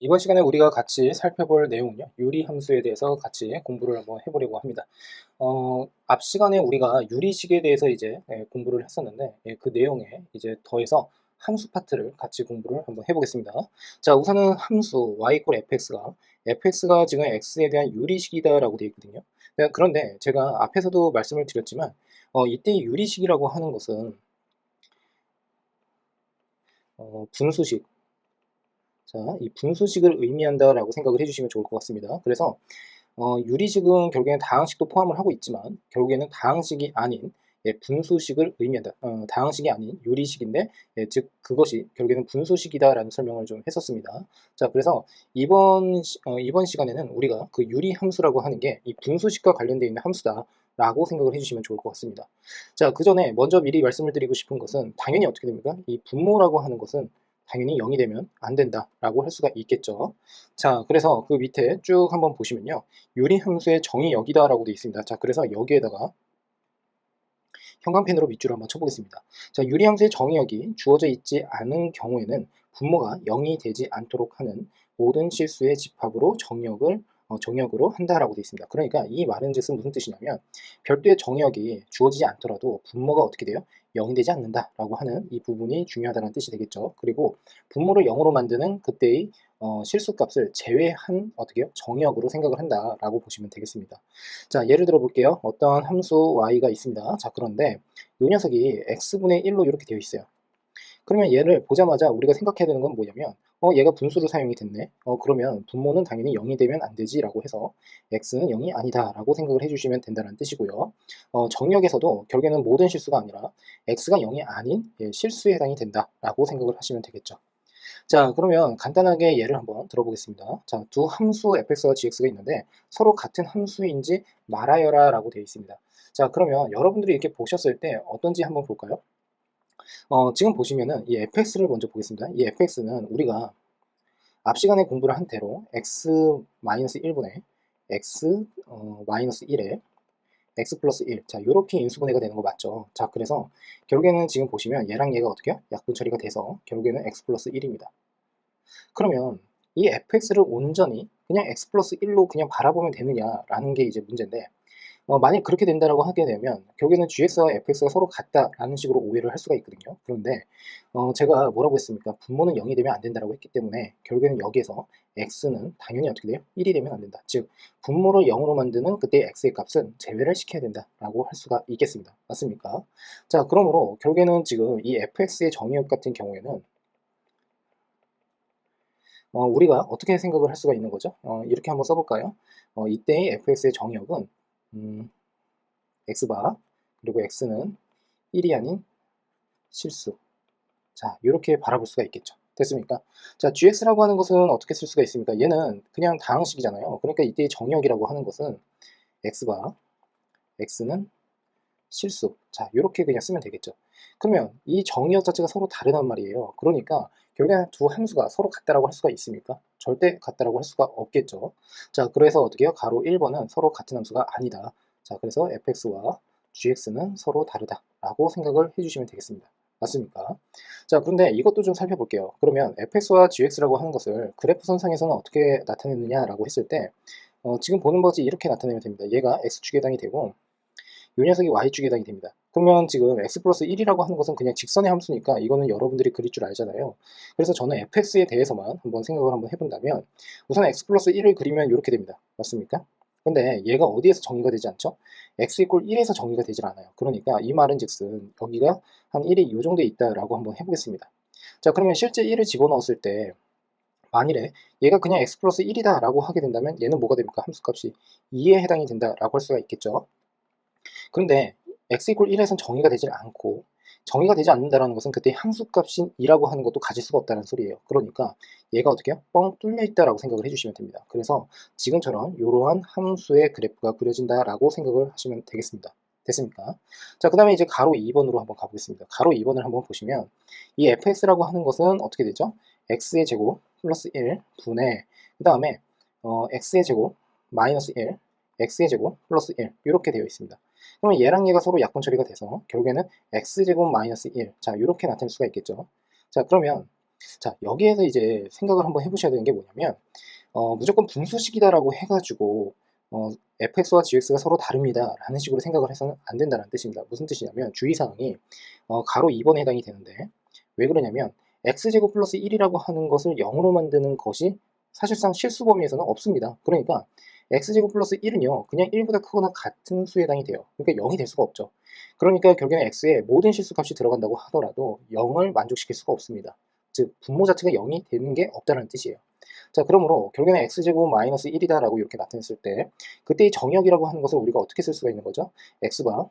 이번 시간에 우리가 같이 살펴볼 내용은요, 유리함수에 대해서 같이 공부를 한번 해보려고 합니다. 앞 시간에 우리가 유리식에 대해서 이제 공부를 했었는데, 그 내용에 이제 더해서 함수 파트를 같이 공부를 한번 해보겠습니다. 자, 우선은 함수 y fx가 지금 x에 대한 유리식이다라고 되어 있거든요. 네, 그런데 제가 앞에서도 말씀을 드렸지만, 이때 유리식이라고 하는 것은 분수식, 자, 이 분수식을 의미한다라고 생각을 해주시면 좋을 것 같습니다. 그래서 유리식은 결국에는 다항식도 포함을 하고 있지만 결국에는 다항식이 아닌 분수식을 의미한다. 다항식이 아닌 유리식인데 즉 그것이 결국에는 분수식이다라는 설명을 좀 했었습니다. 자, 그래서 이번 시간에는 우리가 그 유리함수라고 하는 게 이 분수식과 관련되어 있는 함수다. 라고 생각을 해주시면 좋을 것 같습니다. 자, 그 전에 먼저 미리 말씀을 드리고 싶은 것은 당연히 어떻게 됩니까? 이 분모라고 하는 것은 당연히 0이 되면 안 된다라고 할 수가 있겠죠. 자, 그래서 그 밑에 쭉 한번 보시면요. 유리함수의 정의 여기다라고 되어 있습니다. 자, 그래서 여기에다가 형광펜으로 밑줄을 한번 쳐보겠습니다. 자, 유리함수의 정의역이 주어져 있지 않은 경우에는 분모가 0이 되지 않도록 하는 모든 실수의 집합으로 정역으로 한다라고 되어 있습니다. 그러니까 이 말은 즉슨 무슨 뜻이냐면 별도의 정역이 주어지지 않더라도 분모가 어떻게 돼요? 0이 되지 않는다라고 하는 이 부분이 중요하다는 뜻이 되겠죠. 그리고 분모를 0으로 만드는 그때의 실수값을 제외한 어떻게요? 정역으로 생각을 한다라고 보시면 되겠습니다. 자, 예를 들어 볼게요. 어떤 함수 y가 있습니다. 자, 그런데 이 녀석이 x분의 1로 이렇게 되어 있어요. 그러면 얘를 보자마자 우리가 생각해야 되는 건 뭐냐면 얘가 분수로 사용이 됐네. 그러면 분모는 당연히 0이 되면 안 되지 라고 해서 x는 0이 아니다 라고 생각을 해주시면 된다는 뜻이고요. 정역에서도 결국에는 모든 실수가 아니라 x가 0이 아닌 실수에 해당이 된다 라고 생각을 하시면 되겠죠. 자, 그러면 간단하게 예를 한번 들어보겠습니다. 자, 두 함수 fx와 gx가 있는데 서로 같은 함수인지 말하여라 라고 되어 있습니다. 자, 그러면 여러분들이 이렇게 보셨을 때 어떤지 한번 볼까요? 지금 보시면은 이 fx를 먼저 보겠습니다. 이 fx는 우리가 앞 시간에 공부를 한 대로 x-1분의 x-1에 x 플러스 1. 자, 요렇게 인수분해가 되는 거 맞죠? 자, 그래서 결국에는 지금 보시면 얘랑 얘가 어떻게 해요? 약분 처리가 돼서 결국에는 x 플러스 1입니다. 그러면 이 fx를 온전히 그냥 x 플러스 1로 그냥 바라보면 되느냐라는 게 이제 문제인데 만약 그렇게 된다라고 하게 되면 결국에는 gx와 fx가 서로 같다라는 식으로 오해를 할 수가 있거든요. 그런데 제가 뭐라고 했습니까? 분모는 0이 되면 안 된다라고 했기 때문에 결국에는 여기에서 x는 당연히 어떻게 돼요? 1이 되면 안 된다. 즉 분모를 0으로 만드는 그때 x의 값은 제외를 시켜야 된다라고 할 수가 있겠습니다. 맞습니까? 자, 그러므로 결국에는 지금 이 fx의 정의역 같은 경우에는 우리가 어떻게 생각을 할 수가 있는 거죠? 이렇게 한번 써볼까요? 이때의 fx의 정의역은 x바 그리고 x는 1이 아닌 실수. 자, 이렇게 바라볼 수가 있겠죠. 됐습니까? 자, gx라고 하는 것은 어떻게 쓸 수가 있습니까? 얘는 그냥 다항식이잖아요. 그러니까 이때의 정의역이라고 하는 것은 x바 x는 실수. 자, 이렇게 그냥 쓰면 되겠죠. 그러면 이 정의역 자체가 서로 다르단 말이에요. 그러니까 결국에 두 함수가 서로 같다라고 할 수가 있습니까? 절대 같다라고 할 수가 없겠죠. 자, 그래서 어떻게 해요? 가로 1번은 서로 같은 함수가 아니다. 자, 그래서 fx와 gx는 서로 다르다라고 생각을 해주시면 되겠습니다. 맞습니까? 자, 그런데 이것도 좀 살펴볼게요. 그러면 fx와 gx라고 하는 것을 그래프 선상에서는 어떻게 나타내느냐라고 했을 때 지금 보는 것이 이렇게 나타내면 됩니다. 얘가 x축에 해당이 되고 이 녀석이 y축에 해당이 됩니다. 그러면 지금 x 플러스 1이라고 하는 것은 그냥 직선의 함수니까 이거는 여러분들이 그릴 줄 알잖아요. 그래서 저는 fx에 대해서만 한번 생각을 한번 해본다면 우선 x 플러스 1을 그리면 이렇게 됩니다. 맞습니까? 근데 얘가 어디에서 정의가 되지 않죠? x 이퀄 1에서 정의가 되질 않아요. 그러니까 이 말은 즉슨 여기가 한 1이 이 정도에 있다라고 한번 해보겠습니다. 자, 그러면 실제 1을 집어넣었을 때 만일에 얘가 그냥 x 플러스 1이다 라고 하게 된다면 얘는 뭐가 됩니까? 함수값이 2에 해당이 된다라고 할 수가 있겠죠. 그런데 x 이퀄 1에선 정의가 되질 않고 정의가 되지 않는다는 것은 그때 함수값인 2라고 하는 것도 가질 수가 없다는 소리예요. 그러니까 얘가 어떻게 해요? 뻥 뚫려 있다라고 생각을 해주시면 됩니다. 그래서 지금처럼 이러한 함수의 그래프가 그려진다라고 생각을 하시면 되겠습니다. 됐습니까? 자, 그 다음에 이제 가로 2번으로 한번 가보겠습니다. 가로 2번을 한번 보시면 이 fx라고 하는 것은 어떻게 되죠? x의 제곱 플러스 1 분의 그 다음에 x의 제곱 마이너스 1 x의 제곱 플러스 1 이렇게 되어 있습니다. 그러면 얘랑 얘가 서로 약분 처리가 돼서 결국에는 x제곱 마이너스 1. 자, 이렇게 나타낼 수가 있겠죠. 자, 그러면 자, 여기에서 이제 생각을 한번 해보셔야 되는 게 뭐냐면, 무조건 분수식이다라고 해가지고, fx와 gx가 서로 다릅니다 라는 식으로 생각을 해서는 안 된다는 뜻입니다. 무슨 뜻이냐면, 주의사항이, 가로 2번에 해당이 되는데, 왜 그러냐면, x제곱 플러스 1이라고 하는 것을 0으로 만드는 것이 사실상 실수 범위에서는 없습니다. 그러니까, x제곱 플러스 1은요, 그냥 1보다 크거나 같은 수에 해당이 돼요. 그러니까 0이 될 수가 없죠. 그러니까 결국에는 x에 모든 실수값이 들어간다고 하더라도 0을 만족시킬 수가 없습니다. 즉 분모 자체가 0이 되는 게 없다는 뜻이에요. 자, 그러므로 결국에는 x제곱 마이너스 1이다 라고 이렇게 나타냈을 때 그때의 정역이라고 하는 것을 우리가 어떻게 쓸 수가 있는 거죠? x가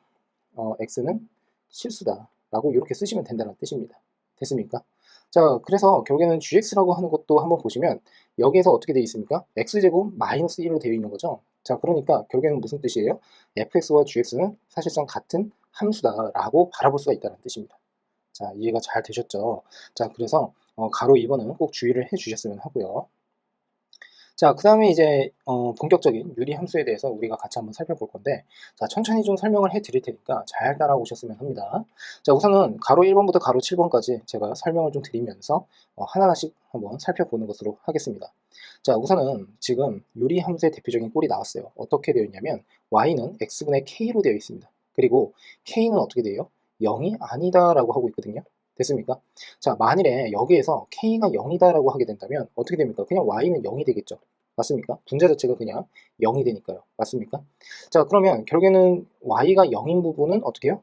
x는 실수다 라고 이렇게 쓰시면 된다는 뜻입니다. 됐습니까? 자, 그래서 결국에는 gx라고 하는 것도 한번 보시면 여기에서 어떻게 되어 있습니까? x제곱 마이너스 1로 되어 있는 거죠. 자, 그러니까 결국에는 무슨 뜻이에요? fx와 gx는 사실상 같은 함수다 라고 바라볼 수가 있다는 뜻입니다. 자, 이해가 잘 되셨죠? 자, 그래서 가로 2번은 꼭 주의를 해 주셨으면 하고요. 자, 그 다음에 이제 본격적인 유리 함수에 대해서 우리가 같이 한번 살펴볼 건데, 자, 천천히 좀 설명을 해 드릴 테니까 잘 따라오셨으면 합니다. 자, 우선은 가로 1번부터 가로 7번까지 제가 설명을 좀 드리면서 하나하나씩 한번 살펴보는 것으로 하겠습니다. 자, 우선은 지금 유리 함수의 대표적인 꼴이 나왔어요. 어떻게 되어 있냐면 y는 x분의 k로 되어 있습니다. 그리고 k는 어떻게 돼요? 0이 아니다 라고 하고 있거든요. 됐습니까? 자, 만일에 여기에서 k가 0이다 라고 하게 된다면 어떻게 됩니까? 그냥 y는 0이 되겠죠. 맞습니까? 분자 자체가 그냥 0이 되니까요. 맞습니까? 자, 그러면 결국에는 y가 0인 부분은 어떻게 해요?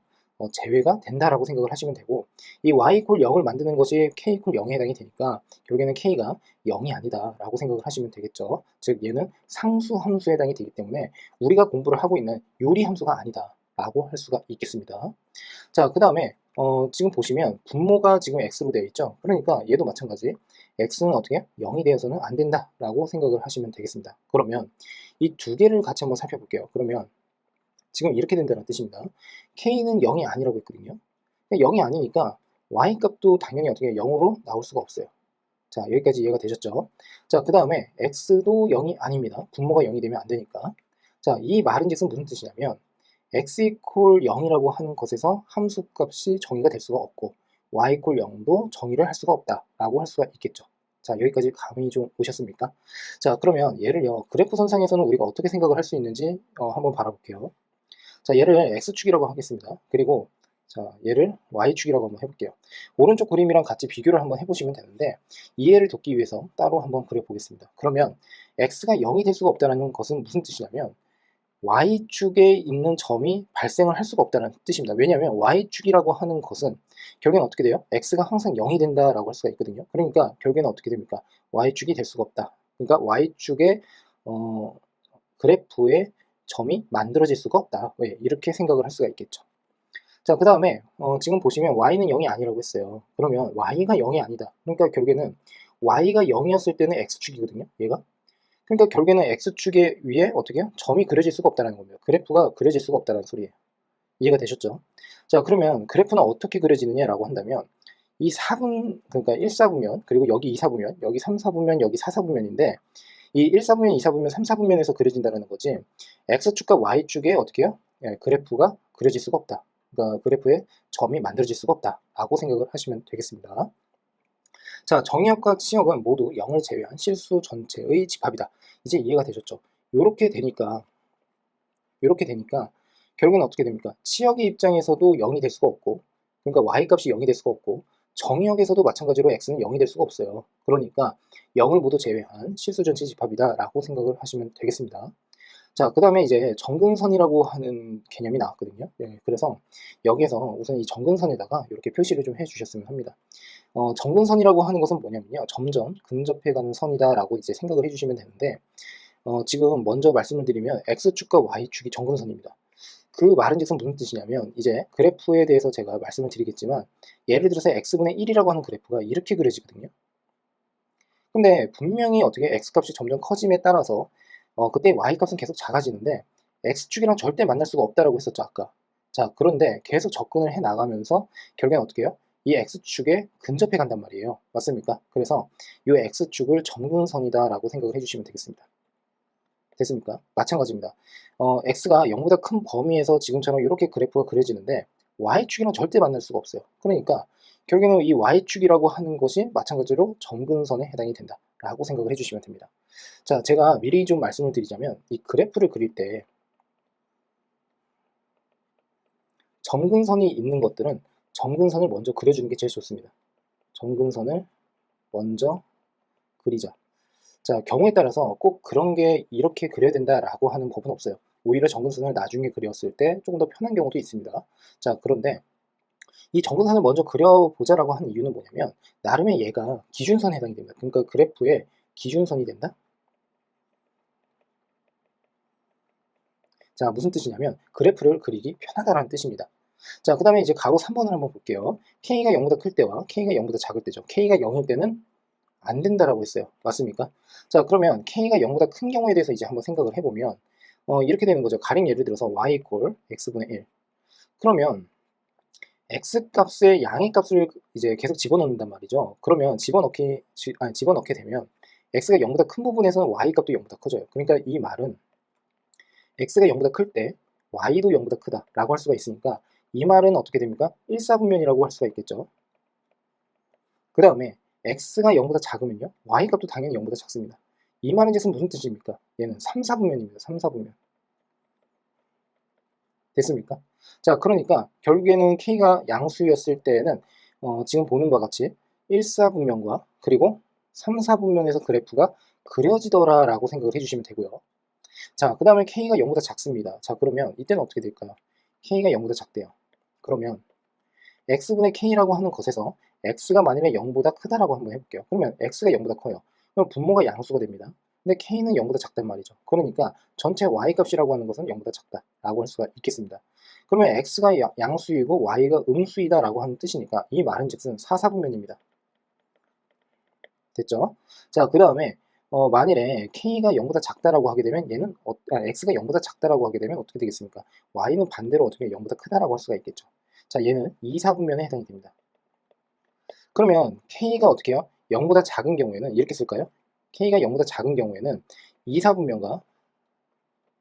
제외가 된다라고 생각을 하시면 되고, 이 y 콜 0을 만드는 것이 k 콜 0에 해당이 되니까 결국에는 k가 0이 아니다 라고 생각을 하시면 되겠죠. 즉 얘는 상수 함수에 해당이 되기 때문에 우리가 공부를 하고 있는 요리 함수가 아니다 라고 할 수가 있겠습니다. 자, 그 다음에 지금 보시면 분모가 지금 x로 되어 있죠. 그러니까 얘도 마찬가지 x는 어떻게 0이 되어서는 안 된다 라고 생각을 하시면 되겠습니다. 그러면 이 두 개를 같이 한번 살펴볼게요. 그러면 지금 이렇게 된다는 뜻입니다. k는 0이 아니라고 했거든요. 0이 아니니까 y 값도 당연히 어떻게 0으로 나올 수가 없어요. 자, 여기까지 이해가 되셨죠? 자, 그 다음에 x도 0이 아닙니다. 분모가 0이 되면 안 되니까. 자, 이 말은 즉슨 무슨 뜻이냐면 x 이퀄 0이라고 하는 것에서 함수값이 정의가 될 수가 없고 y 이퀄 0도 정의를 할 수가 없다라고 할 수가 있겠죠. 자, 여기까지 감이 좀 오셨습니까? 자, 그러면 얘를요 그래프 선상에서는 우리가 어떻게 생각을 할 수 있는지 한번 바라볼게요. 자, 얘를 x축이라고 하겠습니다. 그리고 자, 얘를 y축이라고 한번 해볼게요. 오른쪽 그림이랑 같이 비교를 한번 해보시면 되는데 이해를 돕기 위해서 따로 한번 그려보겠습니다. 그러면 x가 0이 될 수가 없다는 것은 무슨 뜻이냐면 y축에 있는 점이 발생을 할 수가 없다는 뜻입니다. 왜냐하면 y축이라고 하는 것은 결국엔 어떻게 돼요? x가 항상 0이 된다라고 할 수가 있거든요. 그러니까 결국에는 어떻게 됩니까? y축이 될 수가 없다. 그러니까 y축의 그래프에 점이 만들어질 수가 없다. 왜? 이렇게 생각을 할 수가 있겠죠. 자, 그 다음에 지금 보시면 y는 0이 아니라고 했어요. 그러면 y가 0이 아니다. 그러니까 결국에는 y가 0이었을 때는 x축이거든요. 얘가. 그러니까 결국에는 x축의 위에 어떻게 해요? 점이 그려질 수가 없다는 겁니다. 그래프가 그려질 수가 없다는 소리예요. 이해가 되셨죠? 자, 그러면 그래프는 어떻게 그려지느냐라고 한다면 이 4분, 그러니까 1사분면, 그리고 여기 2사분면, 여기 3사분면, 여기 4사분면인데 이 1사분면, 2사분면, 3사분면에서 그려진다는 거지 x축과 y축에 어떻게 해요? 예, 그래프가 그려질 수가 없다. 그러니까 그래프에 점이 만들어질 수가 없다 라고 생각을 하시면 되겠습니다. 자, 정의역과 치역은 모두 0을 제외한 실수 전체의 집합이다. 이제 이해가 되셨죠? 이렇게 되니까 결국은 어떻게 됩니까? 치역의 입장에서도 0이 될 수가 없고, 그러니까 y값이 0이 될 수가 없고, 정의역에서도 마찬가지로 x는 0이 될 수가 없어요. 그러니까 0을 모두 제외한 실수 전체 집합이다 라고 생각을 하시면 되겠습니다. 자, 그 다음에 이제 정근선이라고 하는 개념이 나왔거든요. 네, 그래서 여기에서 우선 이 정근선에다가 이렇게 표시를 좀 해주셨으면 합니다. 정근선이라고 하는 것은 뭐냐면요. 점점 근접해가는 선이다라고 이제 생각을 해주시면 되는데, 지금 먼저 말씀을 드리면 x축과 y축이 정근선입니다. 그 말은 즉슨 무슨 뜻이냐면 이제 그래프에 대해서 제가 말씀을 드리겠지만 예를 들어서 x분의 1이라고 하는 그래프가 이렇게 그려지거든요. 근데 분명히 어떻게 x값이 점점 커짐에 따라서 그때 y값은 계속 작아지는데 x축이랑 절대 만날 수가 없다라고 했었죠 아까. 자, 그런데 계속 접근을 해 나가면서 결국엔 어떻게 해요? 이 x축에 근접해 간단 말이에요. 맞습니까? 그래서 이 x축을 점근선이다라고 생각을 해주시면 되겠습니다. 됐습니까? 마찬가지입니다. x가 0보다 큰 범위에서 지금처럼 이렇게 그래프가 그려지는데 y축이랑 절대 만날 수가 없어요. 그러니까 결국에는 이 y축이라고 하는 것이 마찬가지로 점근선에 해당이 된다라고 생각을 해주시면 됩니다. 자, 제가 미리 좀 말씀을 드리자면 이 그래프를 그릴 때 점근선이 있는 것들은 점근선을 먼저 그려주는 게 제일 좋습니다. 점근선을 먼저 그리자. 자, 경우에 따라서 꼭 그런 게 이렇게 그려야 된다라고 하는 법은 없어요. 오히려 점근선을 나중에 그렸을 때 조금 더 편한 경우도 있습니다. 자, 그런데 이 점근선을 먼저 그려보자라고 하는 이유는 뭐냐면 나름의 얘가 기준선에 해당이 됩니다. 그러니까 그래프의 기준선이 된다? 자, 무슨 뜻이냐면 그래프를 그리기 편하다라는 뜻입니다. 자, 그 다음에 이제 가로 3번을 한번 볼게요. K가 0보다 클 때와 K가 0보다 작을 때죠. K가 0일 때는 안 된다라고 했어요. 맞습니까? 자, 그러면 K가 0보다 큰 경우에 대해서 이제 한번 생각을 해보면 이렇게 되는 거죠. 가령 예를 들어서 y 이퀄 x분의 1. 그러면 x 값의 양의 값을 이제 계속 집어넣는단 말이죠. 그러면 집어넣게 되면 x가 0보다 큰 부분에서는 y 값도 0보다 커져요. 그러니까 이 말은 x가 0보다 클 때 y도 0보다 크다라고 할 수가 있으니까 이 말은 어떻게 됩니까? 1사분면이라고 할 수가 있겠죠. 그 다음에 x가 0보다 작으면요. y 값도 당연히 0보다 작습니다. 이 말은 이제 무슨 뜻입니까? 얘는 3사분면입니다. 3사분면. 됐습니까? 자, 그러니까 결국에는 k가 양수였을 때에는 지금 보는 바와 같이 1사분면과 그리고 3사분면에서 그래프가 그려지더라라고 생각을 해주시면 되고요. 자, 그 다음에 k가 0보다 작습니다. 자, 그러면 이때는 어떻게 될까요? k가 0보다 작대요. 그러면 x분의 k라고 하는 것에서 x가 만일에 0보다 크다라고 한번 해볼게요. 그러면 x가 0보다 커요. 그럼 분모가 양수가 됩니다. 근데 k는 0보다 작단 말이죠. 그러니까 전체 y값이라고 하는 것은 0보다 작다라고 할 수가 있겠습니다. 그러면 x가 양수이고 y가 음수이다라고 하는 뜻이니까 이 말은 즉슨 사사분면입니다. 됐죠? 자, 그 다음에 만일에 k가 0보다 작다라고 하게 되면 얘는 x가 0보다 작다라고 하게 되면 어떻게 되겠습니까? y는 반대로 어떻게 0보다 크다라고 할 수가 있겠죠. 자, 얘는 2사분면에 해당이 됩니다. 그러면 k가 어떻게 해요? 0보다 작은 경우에는 이렇게 쓸까요? k가 0보다 작은 경우에는 2사분면과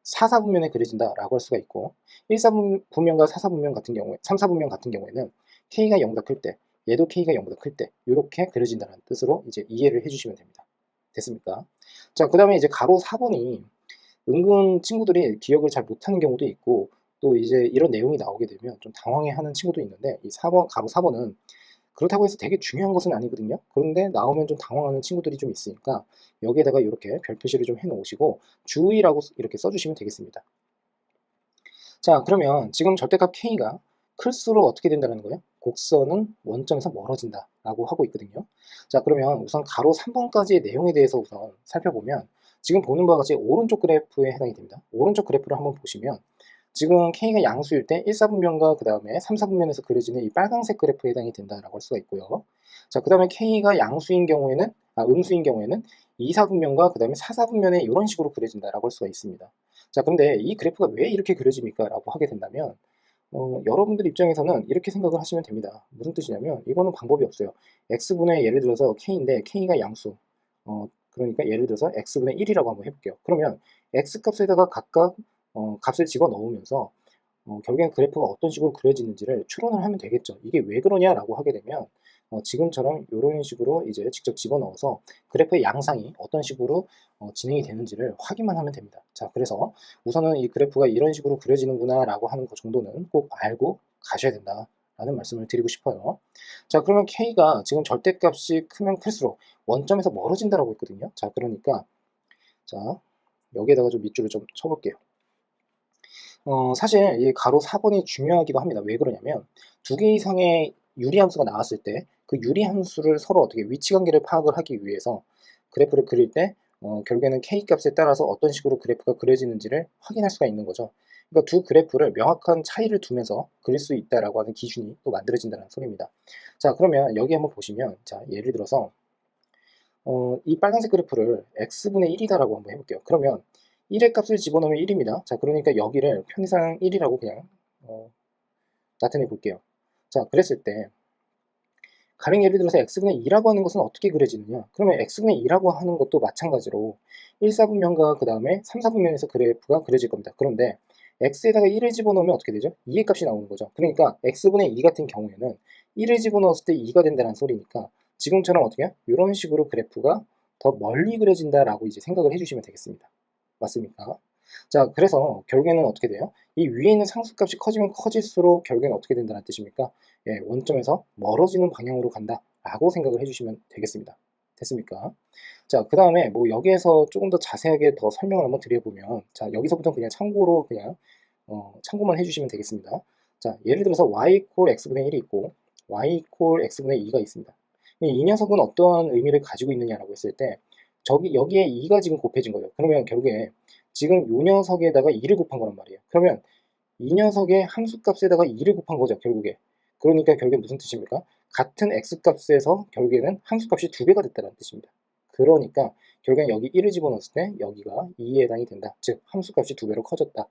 4사분면에 그려진다라고 할 수가 있고 1사분면과 4사분면 같은 경우에 3사분면 같은 경우에는 k가 0보다 클 때 얘도 k가 0보다 클 때 이렇게 그려진다는 뜻으로 이제 이해를 해주시면 됩니다. 됐습니까? 자, 그 다음에 이제 가로 4번이 은근 친구들이 기억을 잘 못하는 경우도 있고 또 이제 이런 내용이 나오게 되면 좀 당황해하는 친구도 있는데 이 4번 가로 4번은 그렇다고 해서 되게 중요한 것은 아니거든요. 그런데 나오면 좀 당황하는 친구들이 좀 있으니까 여기에다가 이렇게 별 표시를 좀 해 놓으시고 주의라고 이렇게 써주시면 되겠습니다. 자, 그러면 지금 절대값 k가 클수록 어떻게 된다는 거예요? 곡선은 원점에서 멀어진다 라고 하고 있거든요. 자, 그러면 우선 가로 3번까지의 내용에 대해서 우선 살펴보면 지금 보는 바와 같이 오른쪽 그래프에 해당이 됩니다. 오른쪽 그래프를 한번 보시면 지금 k가 양수일 때 1사분면과 그 다음에 3사분면에서 그려지는 이 빨간색 그래프에 해당이 된다라고 할 수가 있고요. 자, 그 다음에 k가 양수인 경우에는 음수인 경우에는 2사분면과 그 다음에 4사분면에 이런 식으로 그려진다라고 할 수가 있습니다. 자, 근데 이 그래프가 왜 이렇게 그려집니까? 라고 하게 된다면 여러분들 입장에서는 이렇게 생각을 하시면 됩니다. 무슨 뜻이냐면 이거는 방법이 없어요. x분의 예를 들어서 k인데 k가 양수 그러니까 예를 들어서 x분의 1이라고 한번 해볼게요. 그러면 x값에다가 각각 값을 집어넣으면서 결국엔 그래프가 어떤 식으로 그려지는지를 추론을 하면 되겠죠. 이게 왜 그러냐라고 하게 되면 지금처럼 이런 식으로 이제 직접 집어넣어서 그래프의 양상이 어떤 식으로 진행이 되는지를 확인만 하면 됩니다. 자, 그래서 우선은 이 그래프가 이런 식으로 그려지는구나 라고 하는 것 정도는 꼭 알고 가셔야 된다 라는 말씀을 드리고 싶어요. 자, 그러면 K가 지금 절대값이 크면 클수록 원점에서 멀어진다라고 했거든요. 자, 그러니까 자, 여기에다가 좀 밑줄을 좀 쳐볼게요. 사실 이 가로 4번이 중요하기도 합니다. 왜 그러냐면 두 개 이상의 유리함수가 나왔을 때 그 유리함수를 서로 어떻게 위치관계를 파악을 하기 위해서 그래프를 그릴 때 결국에는 K값에 따라서 어떤 식으로 그래프가 그려지는지를 확인할 수가 있는 거죠. 그러니까 두 그래프를 명확한 차이를 두면서 그릴 수 있다라고 하는 기준이 또 만들어진다는 소리입니다. 자, 그러면 여기 한번 보시면 자, 예를 들어서 이 빨간색 그래프를 x분의 1이다라고 한번 해볼게요. 그러면 1의 값을 집어넣으면 1입니다. 자, 그러니까 여기를 편의상 1이라고 그냥 나타내 볼게요. 자, 그랬을 때 가령 예를 들어서 x분의 2라고 하는 것은 어떻게 그려지느냐? 그러면 x분의 2라고 하는 것도 마찬가지로 1사분면과 그 다음에 3사분면에서 그래프가 그려질 겁니다. 그런데 x에다가 1을 집어넣으면 어떻게 되죠? 2의 값이 나오는 거죠. 그러니까 x분의 2 같은 경우에는 1을 집어넣었을 때 2가 된다는 소리니까 지금처럼 어떻게 해요? 이런 식으로 그래프가 더 멀리 그려진다라고 이제 생각을 해주시면 되겠습니다. 맞습니까? 자, 그래서 결국에는 어떻게 돼요? 이 위에 있는 상수값이 커지면 커질수록 결국에는 어떻게 된다는 뜻입니까? 예, 원점에서 멀어지는 방향으로 간다라고 생각을 해주시면 되겠습니다. 됐습니까? 자, 그 다음에 뭐 여기에서 조금 더 자세하게 더 설명을 한번 드려보면, 자, 여기서부터 그냥 참고로 그냥 참고만 해주시면 되겠습니다. 자, 예를 들어서 y 콜 x분의 1이 있고 y 콜 x분의 2가 있습니다. 이 녀석은 어떠한 의미를 가지고 있느냐라고 했을 때 여기에 2가 지금 곱해진 거예요. 그러면 결국에 지금 이 녀석에다가 2를 곱한 거란 말이에요. 그러면 이 녀석의 함수값에다가 2를 곱한 거죠, 결국에. 그러니까 결국에 무슨 뜻입니까? 같은 x값에서 결국에는 함수값이 2배가 됐다는 뜻입니다. 그러니까 결국엔 여기 1을 집어넣었을 때 여기가 2에 해당이 된다. 즉 함수값이 2배로 커졌다.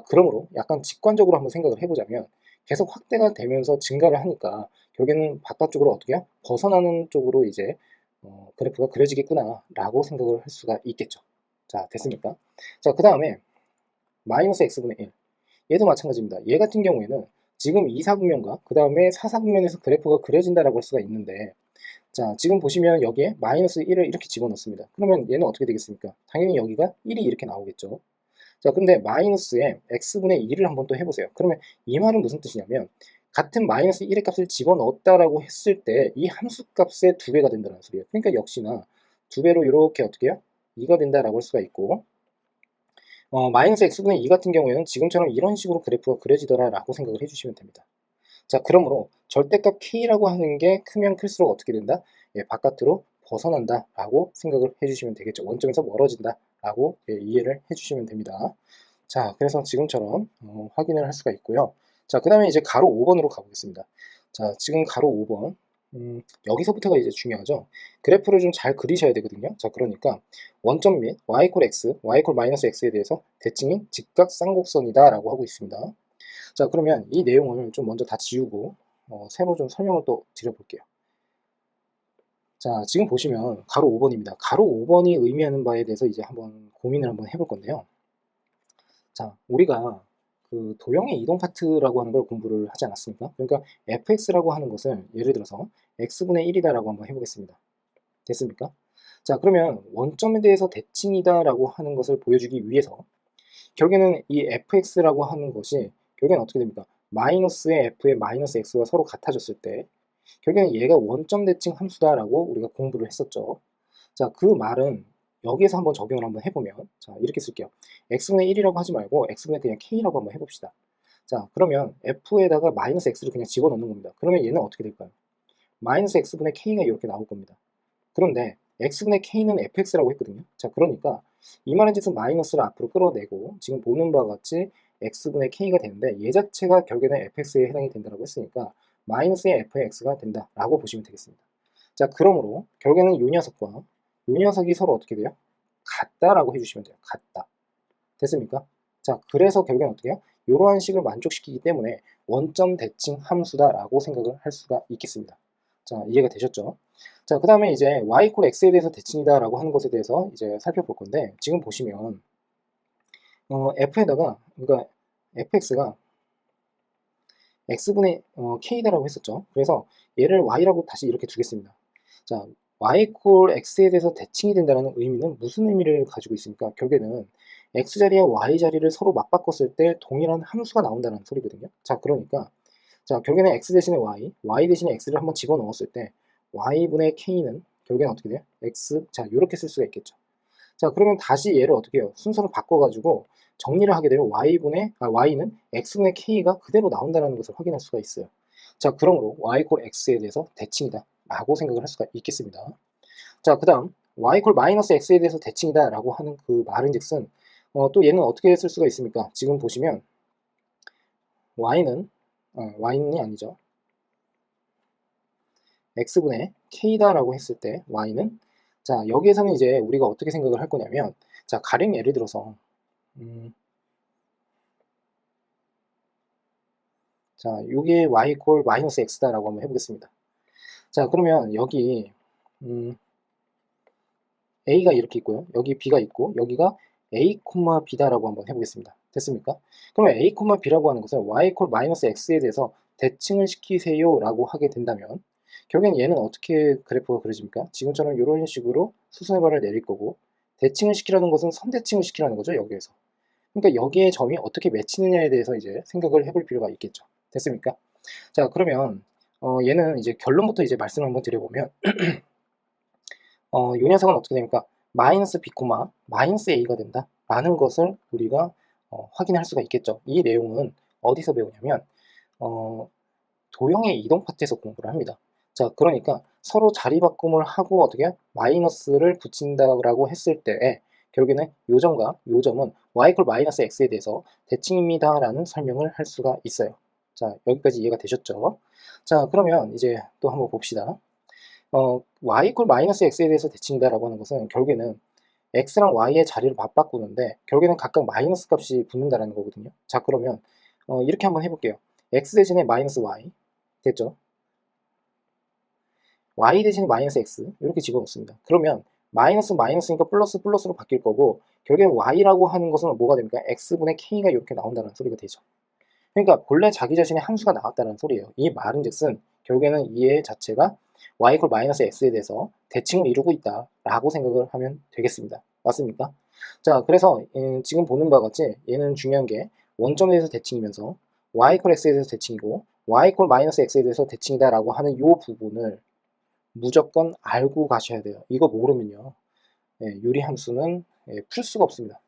그러므로 약간 직관적으로 한번 생각을 해보자면 계속 확대가 되면서 증가를 하니까 결국에는 바깥쪽으로 어떻게 해요? 벗어나는 쪽으로 이제 그래프가 그려지겠구나 라고 생각을 할 수가 있겠죠. 자, 됐습니까? 자, 그 다음에 마이너스 x분의 1 얘도 마찬가지입니다. 얘 같은 경우에는 지금 2사분면과 그 다음에 4사분면에서 그래프가 그려진다라고 할 수가 있는데, 자, 지금 보시면 여기에 마이너스 1을 이렇게 집어넣습니다. 그러면 얘는 어떻게 되겠습니까? 당연히 여기가 1이 이렇게 나오겠죠. 자, 근데 마이너스에 x분의 2를 한번 또 해보세요. 그러면 이 말은 무슨 뜻이냐면 같은 마이너스 1의 값을 집어넣었다라고 했을 때 이 함수 값의 2배가 된다는 소리예요. 그러니까 역시나 2배로 이렇게 어떻게 해요? 2가 된다라고 할 수가 있고, 마이너스 x분의 2 같은 경우에는 지금처럼 이런 식으로 그래프가 그려지더라라고 생각을 해주시면 됩니다. 자, 그러므로 절대값 k라고 하는 게 크면 클수록 어떻게 된다? 예, 바깥으로 벗어난다라고 생각을 해주시면 되겠죠. 원점에서 멀어진다라고 예, 이해를 해주시면 됩니다. 자, 그래서 지금처럼 확인을 할 수가 있고요. 자, 그 다음에 이제 가로 5번으로 가보겠습니다. 자, 지금 가로 5번. 여기서부터가 이제 중요하죠. 그래프를 좀 잘 그리셔야 되거든요. 자, 그러니까 원점 및 y 콜 x, y 콜 마이너스 x에 대해서 대칭인 직각 쌍곡선이다 라고 하고 있습니다. 자, 그러면 이 내용을 좀 먼저 다 지우고 새로 좀 설명을 또 드려볼게요. 자, 지금 보시면 가로 5번입니다. 가로 5번이 의미하는 바에 대해서 이제 한번 고민을 한번 해볼 건데요. 자, 우리가 그 도형의 이동 파트라고 하는 걸 공부를 하지 않았습니까? 그러니까 fx라고 하는 것을 예를 들어서 x분의 1이다라고 한번 해보겠습니다. 됐습니까? 자, 그러면 원점에 대해서 대칭이다라고 하는 것을 보여주기 위해서 결국에는 이 fx라고 하는 것이 결국에는 어떻게 됩니까? 마이너스의 f의 마이너스 x가 서로 같아졌을 때 결국에는 얘가 원점 대칭 함수다라고 우리가 공부를 했었죠. 자, 그 말은 여기에서 한번 적용을 한번 해보면, 자, 이렇게 쓸게요. x분의 1이라고 하지 말고 x분의 그냥 k라고 한번 해봅시다. 자, 그러면 f에다가 마이너스 x를 그냥 집어넣는 겁니다. 그러면 얘는 어떻게 될까요? 마이너스 x분의 k가 이렇게 나올 겁니다. 그런데 x분의 k는 fx라고 했거든요. 자, 그러니까 이 말은 즉슨 마이너스를 앞으로 끌어내고 지금 보는 바와 같이 x분의 k가 되는데 얘 자체가 결국에는 fx에 해당이 된다고 했으니까 마이너스의 fx가 된다라고 보시면 되겠습니다. 자, 그러므로 결국에는 이 녀석과 이 녀석이 서로 어떻게 돼요? 같다라고 해주시면 돼요. 같다. 됐습니까? 자, 그래서 결국엔 어떻게 해요? 이러한 식을 만족시키기 때문에 원점 대칭 함수다라고 생각을 할 수가 있겠습니다. 자, 이해가 되셨죠? 자, 그 다음에 이제 y 콜 x에 대해서 대칭이다라고 하는 것에 대해서 이제 살펴볼 건데, 지금 보시면 f에다가 그러니까 fx가 x분의 k다라고 했었죠. 그래서 얘를 y라고 다시 이렇게 두겠습니다. 자, y 콜 x에 대해서 대칭이 된다는 의미는 무슨 의미를 가지고 있습니까? 결국에는 x자리와 y자리를 서로 맞바꿨을 때 동일한 함수가 나온다는 소리거든요. 자, 그러니까 자, 결국에는 x 대신에 y 대신에 x를 한번 집어넣었을 때 y분의 k는 결국에는 어떻게 돼요? x, 자, 이렇게 쓸 수가 있겠죠. 자, 그러면 다시 얘를 어떻게 해요? 순서를 바꿔가지고 정리를 하게 되면 y는 x분의 k가 그대로 나온다는 것을 확인할 수가 있어요. 자, 그러므로 y 콜 x에 대해서 대칭이다 라고 생각을 할 수가 있겠습니다. 자, 그 다음 y 콜 마이너스 x에 대해서 대칭이다 라고 하는 그 말은 즉슨 또 얘는 어떻게 쓸 수가 있습니까? 지금 보시면 y는이 아니죠. x분의 k다라고 했을 때 y는, 자, 여기에서는 이제 우리가 어떻게 생각을 할 거냐면, 자, 가령 예를 들어서 자, 요게 y 콜 마이너스 x다라고 한번 해보겠습니다. 자, 그러면 여기 a가 이렇게 있고요. 여기 b가 있고 여기가 a, b다라고 한번 해보겠습니다. 됐습니까? 그러면 a, b라고 하는 것은 y 콜 마이너스 x에 대해서 대칭을 시키세요 라고 하게 된다면 결국엔 얘는 어떻게 그래프가 그려집니까? 지금처럼 이런 식으로 수선의 발을 내릴 거고, 대칭을 시키라는 것은 선대칭을 시키라는 거죠, 여기에서. 그러니까 여기에 점이 어떻게 맺히느냐에 대해서 이제 생각을 해볼 필요가 있겠죠. 됐습니까? 자, 그러면 얘는 이제 결론부터 이제 말씀을 한번 드려보면 이 녀석은 어떻게 됩니까? 마이너스 b, 마이너스 a가 된다 라는 것을 우리가 확인할 수가 있겠죠. 이 내용은 어디서 배우냐면 도형의 이동 파트에서 공부를 합니다. 자, 그러니까 서로 자리 바꿈을 하고 어떻게 마이너스를 붙인다라고 했을 때 결국에는 요 점과 요 점은 y 이퀄 마이너스 x에 대해서 대칭입니다 라는 설명을 할 수가 있어요. 자, 여기까지 이해가 되셨죠? 자, 그러면 이제 또 한번 봅시다. y 이퀄 마이너스 x에 대해서 대칭이다 라고 하는 것은 결국에는 x랑 y의 자리를 맞바꾸는데 결국에는 각각 마이너스 값이 붙는다라는 거거든요. 자, 그러면 이렇게 한번 해볼게요. x 대신에 마이너스 y 됐죠? y 대신에 마이너스 x 이렇게 집어넣습니다. 그러면 마이너스니까 플러스로 바뀔 거고 결국엔 y라고 하는 것은 뭐가 됩니까? x분의 k가 이렇게 나온다는 소리가 되죠. 그러니까 본래 자기 자신의 함수가 나왔다는 소리예요. 이 말은 즉슨 결국에는 이의 자체가 y 이퀄 마이너스 x에 대해서 대칭을 이루고 있다 라고 생각을 하면 되겠습니다. 맞습니까? 자, 그래서 지금 보는 바와 같이 얘는 중요한 게 원점에 대해서 대칭이면서 y 이퀄 x에 대해서 대칭이고 y 이퀄 마이너스 x에 대해서 대칭이다 라고 하는 이 부분을 무조건 알고 가셔야 돼요. 이거 모르면요. 유리함수는 풀 수가 없습니다.